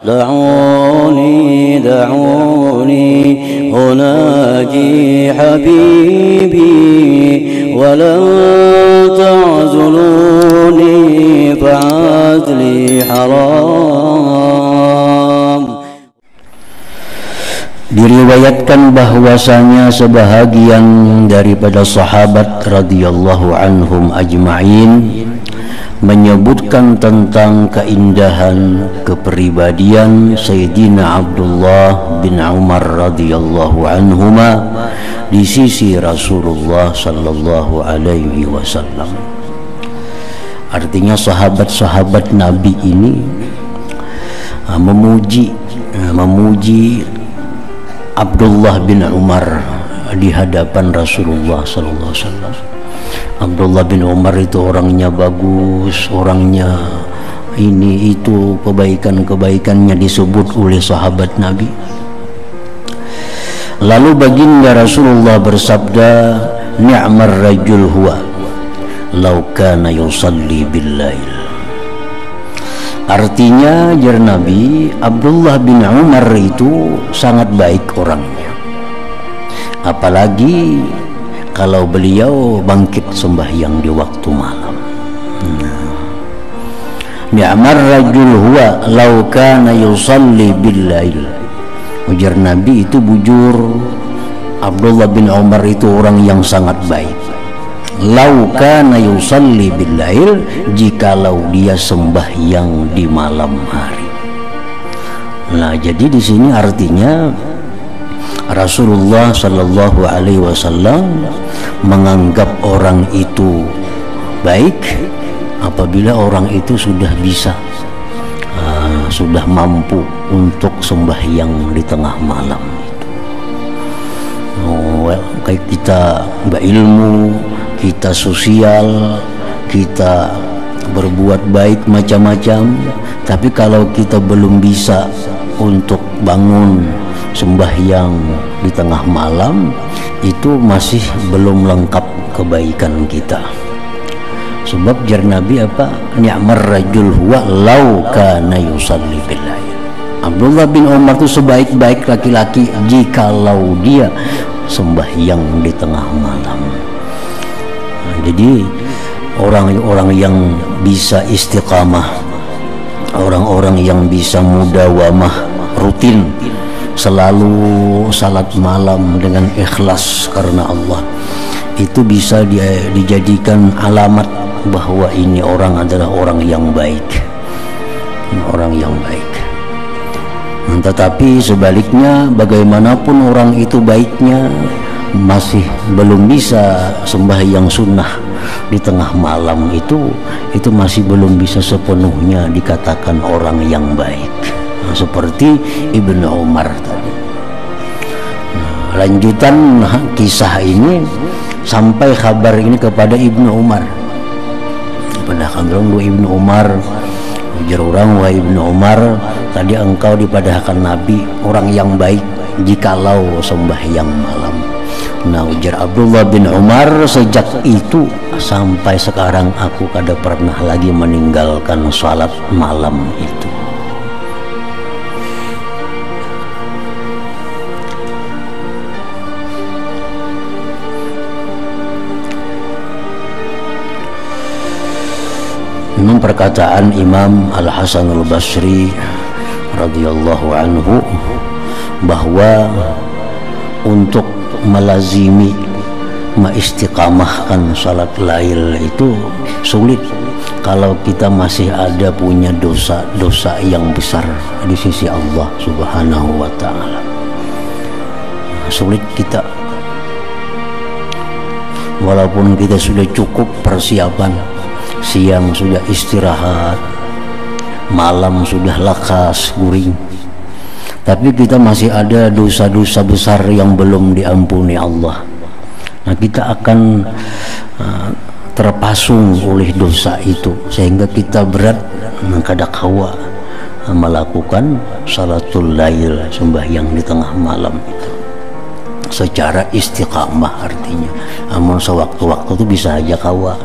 دعوني أناجي حبيبي ولن تعزلوني فعزلي حرام. Diriwayatkan bahwasanya sebahagian daripada sahabat radhiyallahu anhum ajma'in menyebutkan tentang keindahan kepribadian Sayyidina Abdullah bin Umar radhiyallahu anhuma di sisi Rasulullah sallallahu alaihi wasallam. Artinya sahabat-sahabat Nabi ini memuji Abdullah bin Umar di hadapan Rasulullah sallallahu alaihi wasallam. Abdullah bin Umar itu orangnya bagus, orangnya ini itu, kebaikan-kebaikannya disebut oleh sahabat Nabi. Lalu baginda Rasulullah bersabda, ni'mar rajul huwa law kana yusalli bil lail. Artinya jar Nabi, Abdullah bin Umar itu sangat baik orangnya, apalagi kalau beliau bangkit sembahyang di waktu malam. Ni'mar rajul huwa law kana yusalli bil lail. Ujar Nabi itu bujur, Abdullah bin Umar itu orang yang sangat baik. Law kana yusalli bil lail, jikalau dia sembahyang di malam hari. Nah, jadi di sini artinya Rasulullah sallallahu alaihi wasallam menganggap orang itu baik apabila orang itu sudah bisa sudah mampu untuk sembahyang di tengah malam itu. Kayak kita berilmu, kita sosial, kita berbuat baik macam-macam, tapi kalau kita belum bisa untuk bangun sembahyang di tengah malam, itu masih belum lengkap kebaikan kita. Sebab jar Nabi apa? Ni'mar rajul huwa law kana yusalli bil lail. Abdullah bin Umar itu sebaik-baik laki-laki jikalau dia sembahyang di tengah malam. Nah, jadi orang-orang yang bisa istiqamah, orang-orang yang bisa mudawamah rutin selalu salat malam dengan ikhlas karena Allah, itu bisa dijadikan alamat bahwa ini orang adalah orang yang baik, orang yang baik. Tetapi sebaliknya, bagaimanapun orang itu baiknya, masih belum bisa sembahyang sunnah di tengah malam, itu masih belum bisa sepenuhnya dikatakan orang yang baik. Seperti Ibnu Umar tadi. Lanjutan kisah ini sampai kabar ini kepada Ibnu Umar. Padahkan Ibnu Umar ujar orang, wahai Ibnu Umar, tadi engkau dipadahkan Nabi orang yang baik jikalau sembahyang malam. Nah, ujar Abdullah bin Umar, sejak itu sampai sekarang aku kada pernah lagi meninggalkan salat malam itu. Memang perkataan Imam Al-Hasan Al-Basri radhiyallahu anhu bahwa untuk melazimi mengistiqamahkan salat lail itu sulit kalau kita masih ada punya dosa-dosa yang besar di sisi Allah Subhanahu wa ta'ala. Sulit kita, walaupun kita sudah cukup persiapan, siang sudah istirahat, malam sudah lekas guring, tapi kita masih ada dosa-dosa besar yang belum diampuni Allah. Nah, kita akan terpasung oleh dosa itu sehingga kita berat kada kawa melakukan salatul lail, sembahyang di tengah malam itu secara istiqamah. Artinya amun sewaktu-waktu itu bisa aja kawa,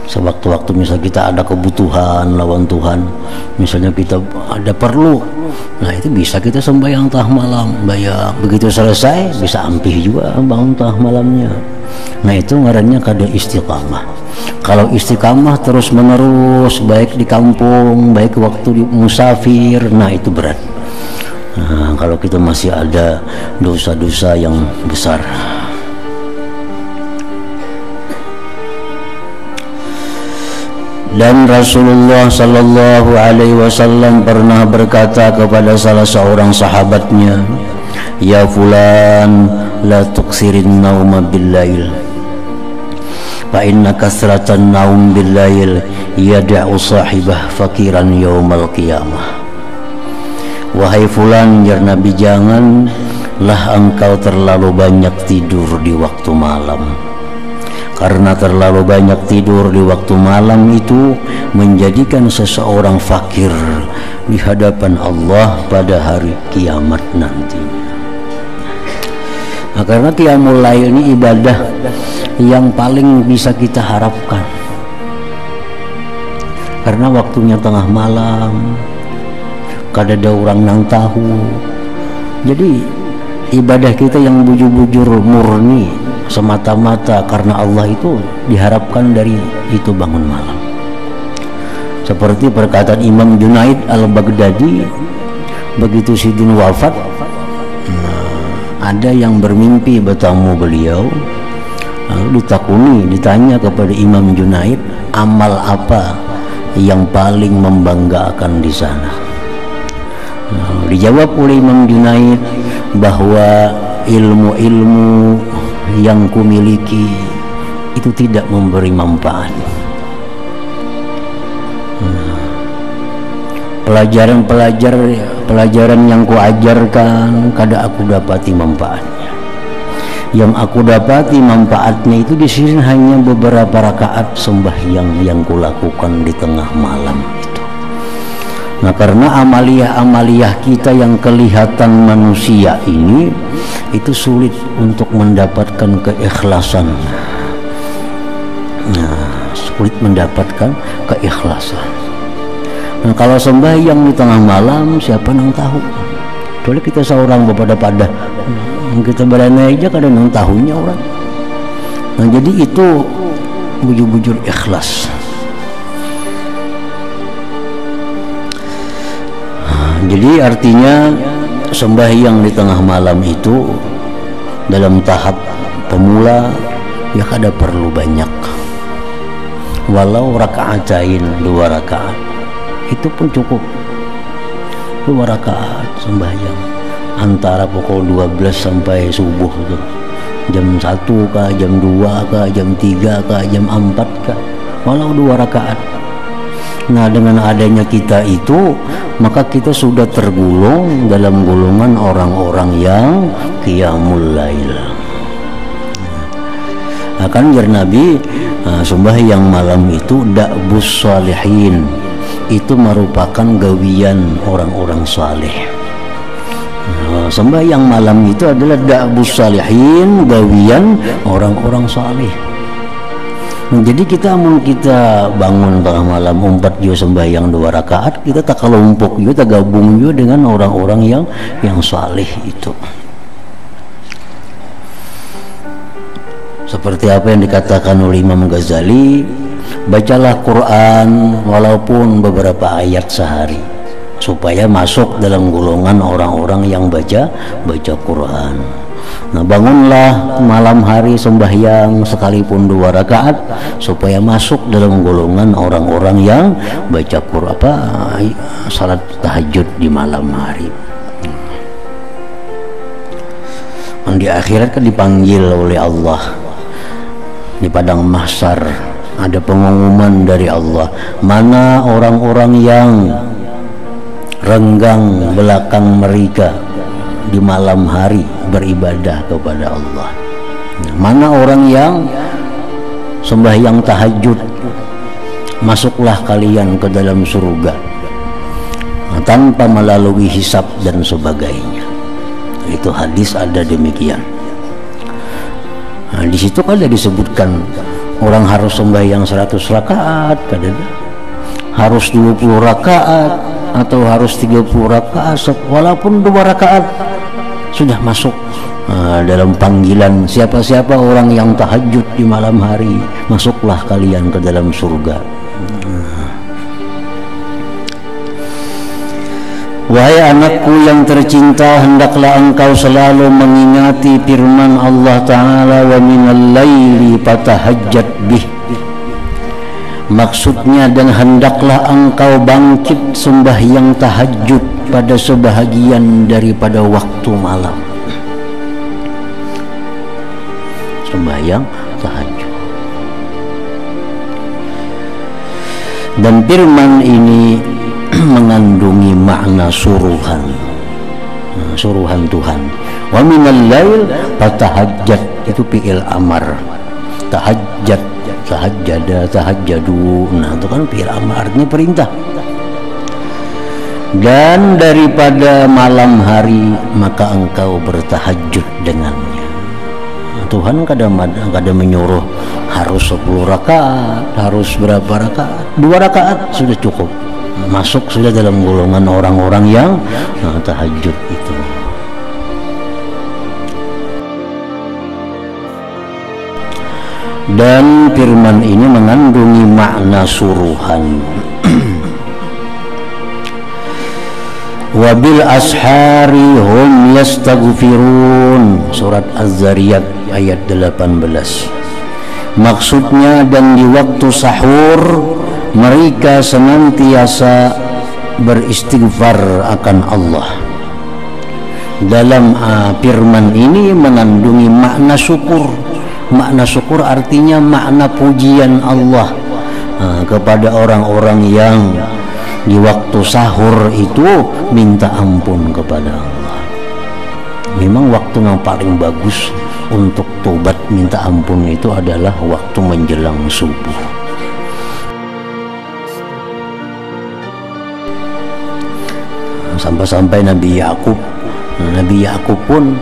Sewaktu-waktu misal kita ada kebutuhan lawan Tuhan, misalnya kita ada perlu, nah itu bisa kita sembahyang tengah malam, begitu selesai bisa ampih juga bangun tengah malamnya. Nah itu ngarannya kada istiqamah. Kalau istiqamah terus menerus, baik di kampung, baik waktu di musafir, nah itu berat. Nah, kalau kita masih ada dosa-dosa yang besar. Dan Rasulullah sallallahu alaihi wasallam pernah berkata kepada salah seorang sahabatnya, "Ya fulan, la tuksirin nauma bil-lail. Fa inna kasratan naum bil-lail yad'u sahibah fakiran yaumal qiyamah." Wahai fulan, ya Nabi, janganlah engkau terlalu banyak tidur di waktu malam. Karena terlalu banyak tidur di waktu malam itu menjadikan seseorang fakir di hadapan Allah pada hari kiamat nanti. Nah, karena qiyamul lail ini ibadah yang paling bisa kita harapkan. Karena waktunya tengah malam, kada ada orang nang tahu. Jadi ibadah kita yang bujur-bujur murni semata-mata karena Allah itu diharapkan dari itu bangun malam. Seperti perkataan Imam Junaid al-Baghdadi, begitu Sidin wafat, ada yang bermimpi bertemu beliau, lalu ditanya kepada Imam Junaid, amal apa yang paling membanggakan di sana? Dijawab oleh Imam Junaid bahwa ilmu-ilmu yang kumiliki itu tidak memberi manfaat. Pelajaran yang kuajarkan kada aku dapati manfaatnya. Yang aku dapati manfaatnya itu di sini hanya beberapa rakaat sembahyang yang kulakukan di tengah malam itu. Nah, karena amaliyah kita yang kelihatan manusia ini itu sulit untuk mendapatkan keikhlasan. Nah, sulit mendapatkan keikhlasan. Nah, kalau sembahyang di tengah malam, siapa nang tahu? Soalnya kita seorang pada kita berani aja kadang nang tahunya orang. Nah, jadi itu bujur-bujur ikhlas. Jadi artinya sembahyang di tengah malam itu dalam tahap pemula ya kada perlu banyak, walau rakaatain 2 rakaat itu pun cukup. 2 rakaat sembahyang antara pukul 12 sampai subuh tuh, jam 1 kah, jam 2 kah, jam 3 kah, jam 4 kah, walau 2 rakaat. Nah, dengan adanya kita itu, maka kita sudah tergolong dalam golongan orang-orang yang qiyamul lail. Akan jar Nabi, sembahyang malam itu da'bus salihin, itu merupakan gawian orang-orang saleh. Sembahyang malam itu adalah da'bus salihin, gawian orang-orang saleh. Jadi kita bangun tengah malam umpat juga sembahyang 2 rakaat, kita tak kelompok juga, tak gabung juga dengan orang-orang yang saleh itu. Seperti apa yang dikatakan oleh Imam Ghazali, bacalah Quran walaupun beberapa ayat sehari supaya masuk dalam golongan orang-orang yang baca Quran. Nah, bangunlah malam hari sembahyang sekalipun 2 rakaat supaya masuk dalam golongan orang-orang yang baca Quran, salat tahajud di malam hari. Di akhirat kan dipanggil oleh Allah di padang mahsyar, ada pengumuman dari Allah, mana orang-orang yang renggang belakang mereka di malam hari beribadah kepada Allah. Mana orang yang sembahyang tahajud, masuklah kalian ke dalam surga tanpa melalui hisab dan sebagainya. Itu hadis ada demikian. Nah, di situ kan disebutkan orang harus sembahyang 100 rakaat, harus 20 rakaat atau harus 30 rakaat, walaupun 2 rakaat sudah masuk dalam panggilan siapa-siapa orang yang tahajud di malam hari, masuklah kalian ke dalam surga. Wahai anakku yang tercinta, hendaklah engkau selalu mengingati firman Allah Ta'ala, wa minal laili fatahajjat bih. Maksudnya, dan hendaklah engkau bangkit sembahyang tahajud pada sebahagian daripada waktu malam. Sembahyang tahajud. Dan firman ini mengandungi makna suruhan Tuhan. Wa minal lail fatahajjat, itu fi'il amar. Tahajjat, tahajjada, tahajjadu, nah itu kan fi'il amar, artinya perintah. Dan daripada malam hari maka engkau bertahajud dengannya. Tuhan kadang menyuruh harus 10 rakaat, harus berapa rakaat, 2 rakaat sudah cukup, masuk sudah dalam golongan orang-orang yang tahajud itu. Dan firman ini mengandungi makna suruhan. Wabil ashari hum yastaghfirun, surat Az-Zariyat ayat 18. Maksudnya, dan di waktu sahur mereka senantiasa beristighfar akan Allah. Dalam firman ini mengandungi makna syukur. Makna syukur artinya makna pujian Allah kepada orang-orang yang di waktu sahur itu minta ampun kepada Allah. Memang waktu yang paling bagus untuk tobat minta ampun itu adalah waktu menjelang subuh. Sampai-sampai Nabi Yakub pun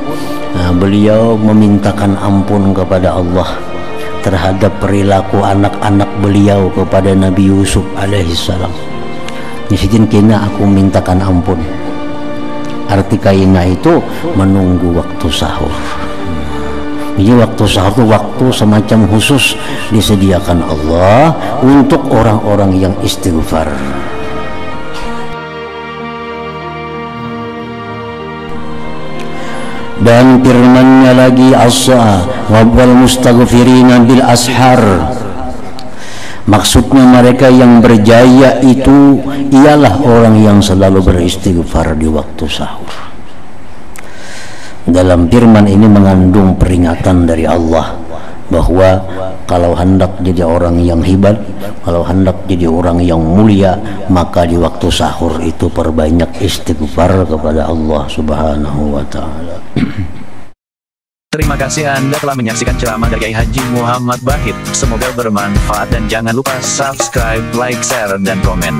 beliau memintakan ampun kepada Allah terhadap perilaku anak-anak beliau kepada Nabi Yusuf alaihissalam. Nisitin kena aku mintakan ampun. Arti kaina itu menunggu waktu sahur. Jadi waktu sahur itu waktu semacam khusus disediakan Allah untuk orang-orang yang istighfar. Dan firman-Nya lagi, wal mustaghfirina bil ashar. Maksudnya mereka yang berjaya itu ialah orang yang selalu beristighfar di waktu sahur. Dalam firman ini mengandung peringatan dari Allah bahwa kalau hendak jadi orang yang hebat, kalau hendak jadi orang yang mulia, maka di waktu sahur itu perbanyak istighfar kepada Allah Subhanahu wa Ta'ala. Terima kasih Anda telah menyaksikan ceramah dari Kiai Haji Muhammad Bahid. Semoga bermanfaat dan jangan lupa subscribe, like, share, dan komen.